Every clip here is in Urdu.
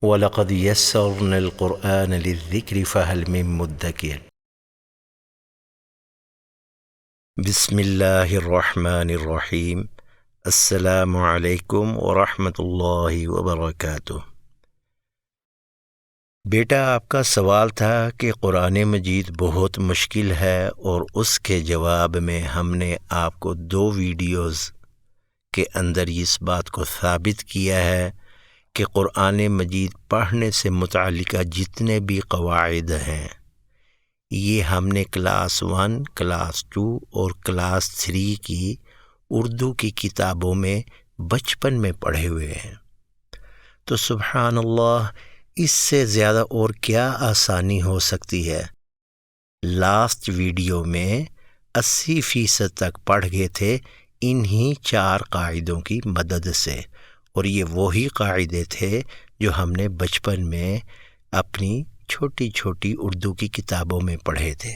وَلَقَدْ يَسَّرْنَا الْقُرْآنَ لِلذِّكْرِ فَهَلْ مِن مُّدَّكِرٍ بسم اللہ الرحمن الرحیم۔ السلام علیکم ورحمۃ اللہ وبرکاتہ۔ بیٹا، آپ کا سوال تھا کہ قرآن مجید بہت مشکل ہے، اور اس کے جواب میں ہم نے آپ کو 2 ویڈیوز کے اندر اس بات کو ثابت کیا ہے کہ قرآن مجید پڑھنے سے متعلقہ جتنے بھی قواعد ہیں، یہ ہم نے کلاس 1، کلاس 2 اور کلاس 3 کی اردو کی کتابوں میں بچپن میں پڑھے ہوئے ہیں۔ تو سبحان اللہ، اس سے زیادہ اور کیا آسانی ہو سکتی ہے۔ لاسٹ ویڈیو میں 80% تک پڑھ گئے تھے انہی 4 قاعدوں کی مدد سے، اور یہ وہی قاعدے تھے جو ہم نے بچپن میں اپنی چھوٹی چھوٹی اردو کی کتابوں میں پڑھے تھے۔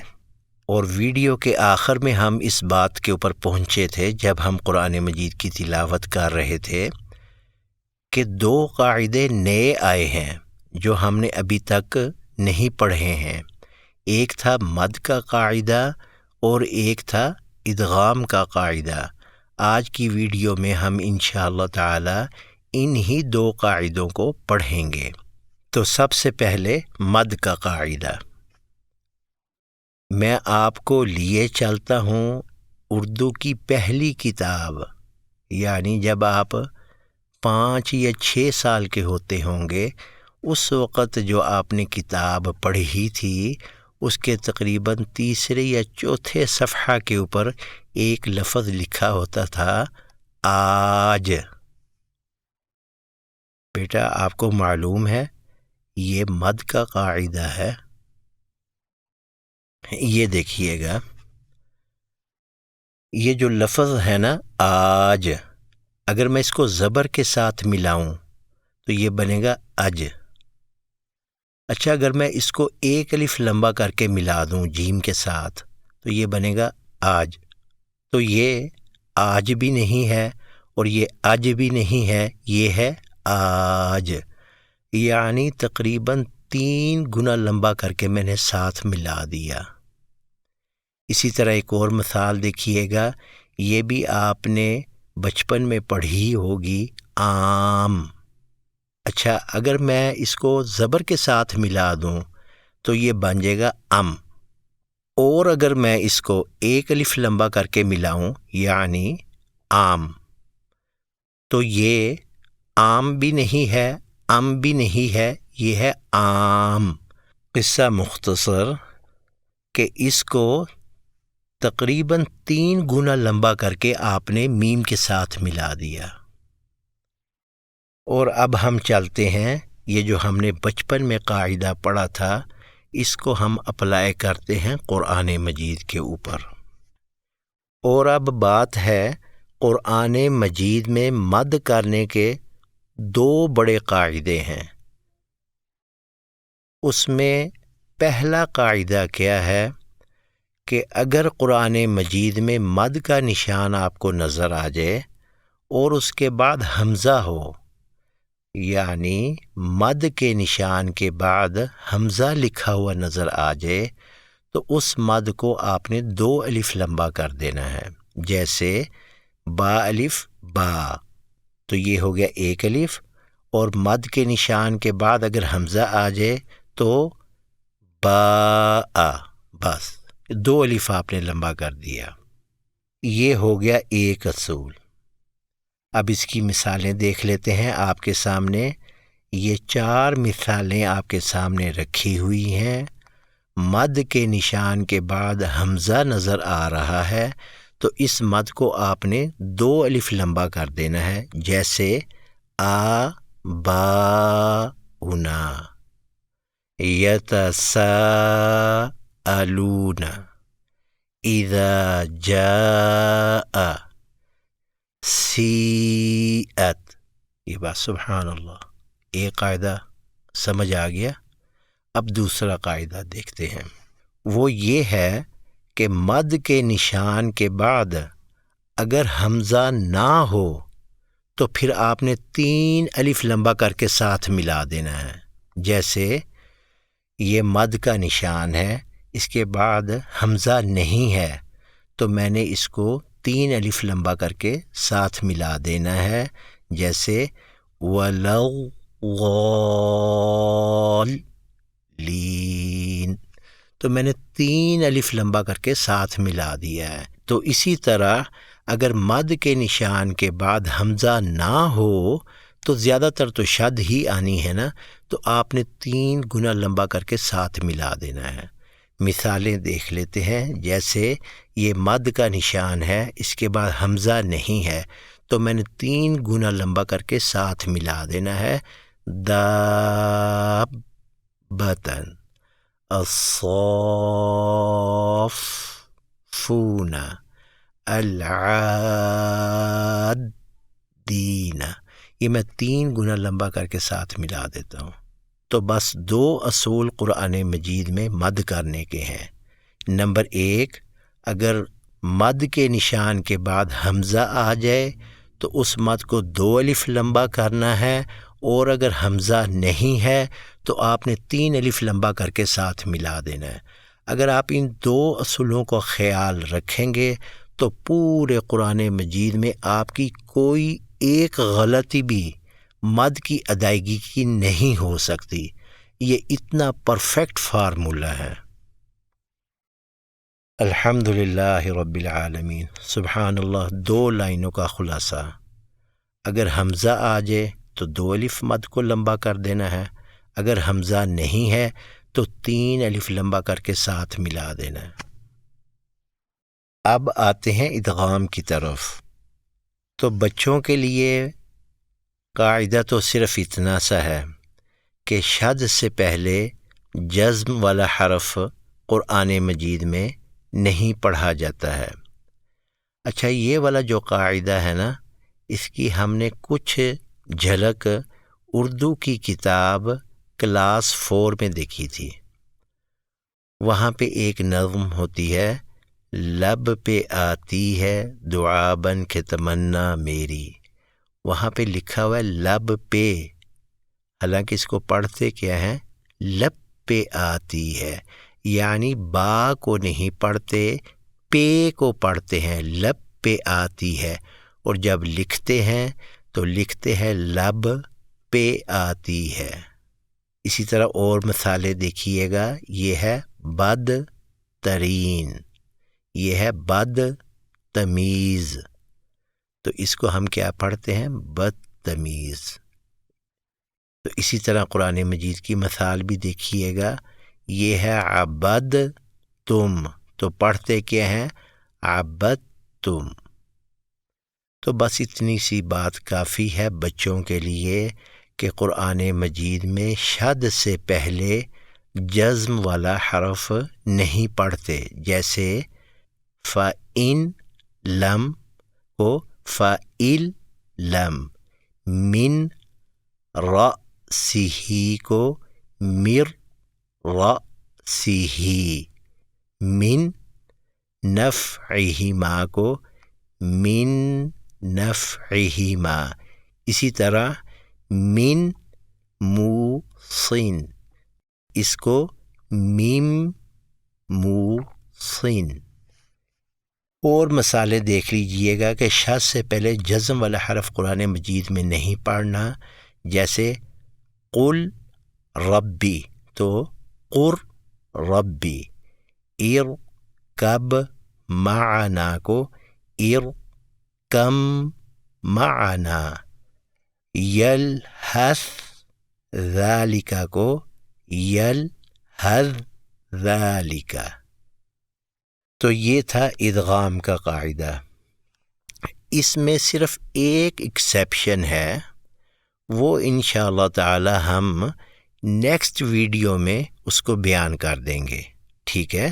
اور ویڈیو کے آخر میں ہم اس بات کے اوپر پہنچے تھے جب ہم قرآن مجید کی تلاوت کر رہے تھے کہ 2 قاعدے نئے آئے ہیں جو ہم نے ابھی تک نہیں پڑھے ہیں۔ ایک تھا مد کا قاعدہ اور ایک تھا ادغام کا قاعدہ۔ آج کی ویڈیو میں ہم انشاءاللہ تعالی انہی 2 قاعدوں کو پڑھیں گے۔ تو سب سے پہلے مد کا قاعدہ میں آپ کو لیے چلتا ہوں اردو کی پہلی کتاب، یعنی جب آپ 5 یا 6 سال کے ہوتے ہوں گے، اس وقت جو آپ نے کتاب پڑھی تھی اس کے تقریباً 3 یا 4 صفحہ کے اوپر ایک لفظ لکھا ہوتا تھا، آج۔ بیٹا، آپ کو معلوم ہے یہ مد کا قاعدہ ہے۔ یہ دیکھیے گا، یہ جو لفظ ہے نا آج، اگر میں اس کو زبر کے ساتھ ملاؤں تو یہ بنے گا اج۔ اچھا، اگر میں اس کو ایک الف لمبا کر کے ملا دوں جیم کے ساتھ تو یہ بنے گا آج۔ تو یہ آج بھی نہیں ہے اور یہ اج بھی نہیں ہے، یہ ہے آج، یعنی تقریباً 3 گنا لمبا کر کے میں نے ساتھ ملا دیا۔ اسی طرح ایک اور مثال دیکھیے گا، یہ بھی آپ نے بچپن میں پڑھی ہوگی، عام۔ اچھا، اگر میں اس کو زبر کے ساتھ ملا دوں تو یہ بن جائے گا ام، اور اگر میں اس کو ایک الف لمبا کر کے ملاؤں یعنی عام، تو یہ عام بھی نہیں ہے، ام بھی نہیں ہے، یہ ہے عام۔ قصہ مختصر کہ اس کو تقریباً 3 گنا لمبا کر کے آپ نے میم کے ساتھ ملا دیا۔ اور اب ہم چلتے ہیں، یہ جو ہم نے بچپن میں قاعدہ پڑھا تھا اس کو ہم اپلائی کرتے ہیں قرآن مجید کے اوپر۔ اور اب بات ہے قرآن مجید میں مد کرنے کے 2 بڑے قاعدے ہیں۔ اس میں پہلا قاعدہ کیا ہے کہ اگر قرآن مجید میں مد کا نشان آپ کو نظر آ جائے اور اس کے بعد حمزہ ہو، یعنی مد کے نشان کے بعد حمزہ لکھا ہوا نظر آ جائے، تو اس مد کو آپ نے 2 الف لمبا کر دینا ہے۔ جیسے با الف با، تو یہ ہو گیا 1 الف، اور مد کے نشان کے بعد اگر حمزہ آ جائے تو با، بس 2 الف آپ نے لمبا کر دیا۔ یہ ہو گیا ایک اصول۔ اب اس کی مثالیں دیکھ لیتے ہیں آپ کے سامنے۔ یہ 4 مثالیں آپ کے سامنے رکھی ہوئی ہیں۔ مد کے نشان کے بعد حمزہ نظر آ رہا ہے تو اس مد کو آپ نے 2 الف لمبا کر دینا ہے۔ جیسے آ با انا، یتساءلون، اذا جاء، سیئت۔ یہ بات سبحان اللہ، ایک قاعدہ سمجھ آ گیا۔ اب دوسرا قاعدہ دیکھتے ہیں، وہ یہ ہے کہ مد کے نشان کے بعد اگر حمزہ نہ ہو تو پھر آپ نے 3 الف لمبا کر کے ساتھ ملا دینا ہے. جیسے یہ مد کا نشان ہے، اس کے بعد حمزہ نہیں ہے تو میں نے اس کو 3 الف لمبا کر کے ساتھ ملا دینا ہے. جیسے وَلَضَّالِّينَ، تو میں نے 3 الف لمبا کر کے ساتھ ملا دیا ہے. تو اسی طرح اگر مد کے نشان کے بعد حمزہ نہ ہو تو زیادہ تر تو شد ہی آنی ہے نا، تو آپ نے 3 گنا لمبا کر کے ساتھ ملا دینا ہے. مثالیں دیکھ لیتے ہیں. جیسے یہ مد کا نشان ہے، اس کے بعد حمزہ نہیں ہے تو میں نے 3 گنا لمبا کر کے ساتھ ملا دینا ہے. دابتن، الصافون، العادین، یہ میں 3 گنا لمبا کر کے ساتھ ملا دیتا ہوں. تو بس 2 اصول قرآن مجید میں مد کرنے کے ہیں. نمبر 1، اگر مد کے نشان کے بعد حمزہ آ جائے تو اس مد کو 2 الف لمبا کرنا ہے، اور اگر حمزہ نہیں ہے تو آپ نے 3 الف لمبا کر کے ساتھ ملا دینا ہے. اگر آپ ان 2 اصولوں کو خیال رکھیں گے تو پورے قرآن مجید میں آپ کی کوئی ایک غلطی بھی مد کی ادائیگی کی نہیں ہو سکتی. یہ اتنا پرفیکٹ فارمولہ ہے. الحمدللہ رب العالمین، سبحان اللہ. 2 لائنوں کا خلاصہ، اگر حمزہ آ جائے تو 2 الف مد کو لمبا کر دینا ہے، اگر حمزہ نہیں ہے تو 3 الف لمبا کر کے ساتھ ملا دینا ہے. اب آتے ہیں ادغام کی طرف. تو بچوں کے لیے قاعدہ تو صرف اتنا سا ہے کہ شد سے پہلے جزم والا حرف قرآن مجید میں نہیں پڑھا جاتا ہے. اچھا، یہ والا جو قاعدہ ہے نا، اس کی ہم نے کچھ جھلک اردو کی کتاب کلاس 4 میں دیکھی تھی. وہاں پہ ایک نظم ہوتی ہے، لب پہ آتی ہے دعا بن کے تمنا میری. وہاں پہ لکھا ہوا ہے لب پہ، حالانکہ اس کو پڑھتے کیا ہیں، لب پہ آتی ہے، یعنی با کو نہیں پڑھتے، پے کو پڑھتے ہیں. لب پہ آتی ہے، اور جب لکھتے ہیں تو لکھتے ہیں لب پہ آتی ہے. اسی طرح اور مثالیں دیکھیے گا. یہ ہے بد ترین، یہ ہے بد تمیز، تو اس کو ہم کیا پڑھتے ہیں، بدتمیز. تو اسی طرح قرآن مجید کی مثال بھی دیکھیے گا. یہ ہے عبد تم، تو پڑھتے کیا ہیں، عبد تم. تو بس اتنی سی بات کافی ہے بچوں کے لیے کہ قرآن مجید میں شد سے پہلے جزم والا حرف نہیں پڑھتے. جیسے فَإِن لم کو فَإِل لم، من رَأْسِهِ کو مر رَأْسِهِ، من نفعہما کو من نفعہما. اسی طرح من موصن، اس کو میم موصن. اور مثالیں دیکھ لیجئے گا کہ شد سے پہلے جزم والا حرف قرآن مجید میں نہیں پڑھنا. جیسے قل ربی، تو قر ربی. ارکب معنا کو ارکم معنا. یلحث ذالک کو یلحظ ذالک. تو یہ تھا ادغام کا قاعدہ. اس میں صرف ایک ایکسیپشن ہے، وہ انشاءاللہ تعالی ہم نیکسٹ ویڈیو میں اس کو بیان کر دیں گے. ٹھیک ہے،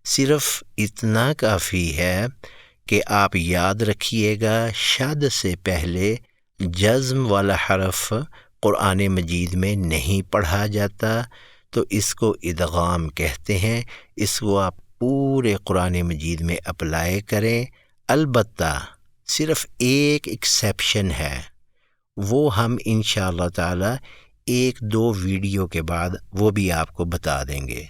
صرف اتنا کافی ہے کہ آپ یاد رکھیے گا شد سے پہلے جزم والا حرف قرآن مجید میں نہیں پڑھا جاتا، تو اس کو ادغام کہتے ہیں. اس کو آپ پورے قرآن مجید میں اپلائی کریں. البتہ صرف ایک ایکسیپشن ہے، وہ ہم انشاءاللہ تعالی ایک دو ویڈیو کے بعد وہ بھی آپ کو بتا دیں گے۔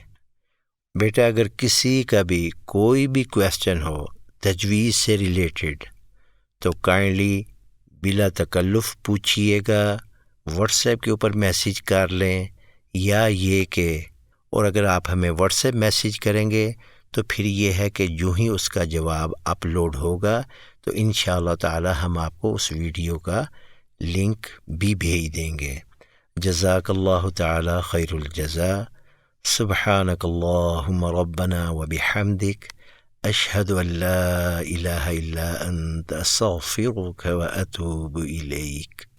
بیٹا اگر کسی کا بھی کوئی بھی کویسچن ہو تجویز سے ریلیٹڈ تو کائنڈلی بلا تکلف پوچھیے گا، واٹس ایپ کے اوپر میسیج کر لیں، یا یہ کہ اور اگر آپ ہمیں واٹس ایپ میسیج کریں گے تو پھر یہ ہے کہ جو ہی اس کا جواب اپلوڈ ہوگا تو انشاءاللہ تعالی ہم آپ کو اس ویڈیو کا لنک بھی بھیج دیں گے۔ جزاک اللہ تعالی خیر الجزاء۔ سبحانک اللہم ربنا وبحمدک، اشہد ان لا الہ الا انت استغفرک واتوب الیک۔